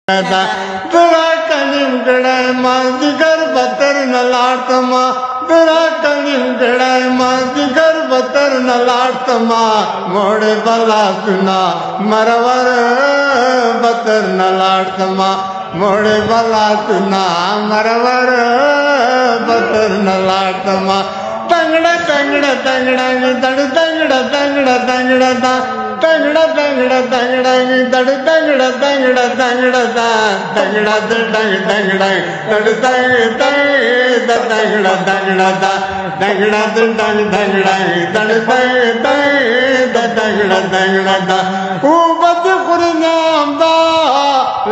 तेरा कनिम गड़ाय मादिगर बतर न लाटमा तेरा कनिम गड़ाय मादिगर बतर न लाटमा मोड़े बला सुना मरवर बतर न लाटमा मोड़े बला सुना मरवर बतर न लाटमा तंगड़ा तंगड़ा तंगड़ा दड़ तंगड़ा तंगड़ा तंगड़ा दा तंगड़ा तंगड़ा तंगड़ा दड़ तंगड़ा तंगड़ा तंगड़ा दा तंगड़ा तंग तंगड़ा दड़ तंग तंग तंगड़ा तंगड़ा दा तंगड़ा तंग तंगड़ा दड़ तंग तंग तंगड़ा तंगड़ा दा ऊबत खुरनाम दा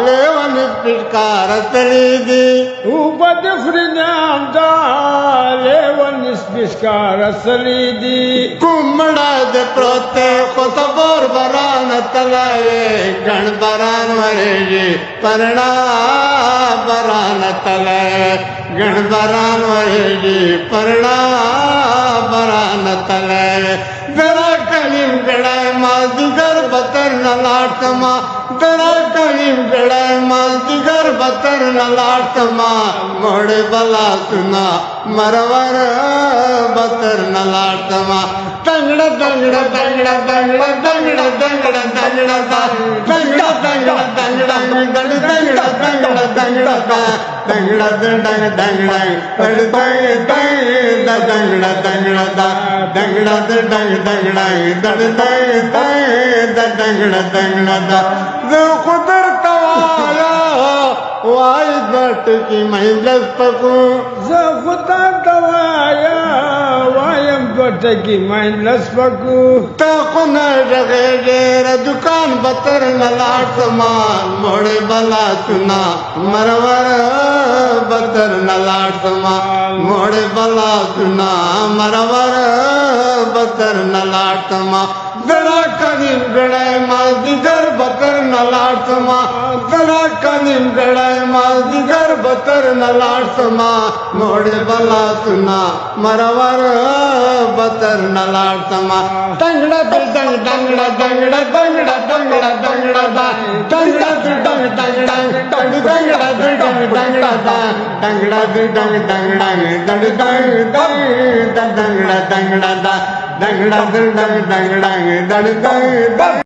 लेवन पिटकार तलीदी ऊबत खुरनाम दा लेवन पिटकार सलीदी कुम्मड़ा दे प्रोते कोतबोर बरान तलाए गण बरान वरेगी परना बरान तलाए गण बरान वरेगी परना बरान तलाए जरा कलीम गड़ाए मादिगर बतर न लाटमा जरा कलीम गड़ाए मादिगर बतर न लाटमा मोड़े बला सुना मरवर बतर न लाटमा तंगड़ा तंगड़ा तंगड़ा तंगड़ा तंगड़ा तंगड़ा तंगड़ा तंगड़ा तंगड़ा तंगड़ा दड़ तंगड़ा तंगड़ा तंगड़ा तंगड़ा तंगड़ा तंगड़ा दड़ तंग तंग तंगड़ा तंगड़ा तंगड़ा तंग तंगड़ा दड़ तंग तंग तंगड़ा तंगड़ा जो खुदर तवाया वाई बट की महिला पकू जो खुदा तवाया वायम बटकी माइन लसपकू तकुन जगे जेर दुकान बतर न लाटमा मोड़े बला सुना मरवर बतर न लाटमा मोड़े बला सुना मरवर बतर न लाटमा जरा कदीम गड़ाए मादिगर बतर न लाटमा जरा कदीम गड़ाए मादिगर बतर न लाटमा मोड़े बला सुना मरवर बतर न लाटमा तंगड़ा तंग तंगड़ा तंगड़ा तंगड़ा तंगड़ा तंगड़ा तंगड़ा तंग तंगड़ा तंग तंगड़ा तंग तंगड़ा तंगड़ा तंग तंगड़ा तंग तंग तंगड़ा तंगड़ा तंगड़ा तंग तंगड़ा दड़ तंग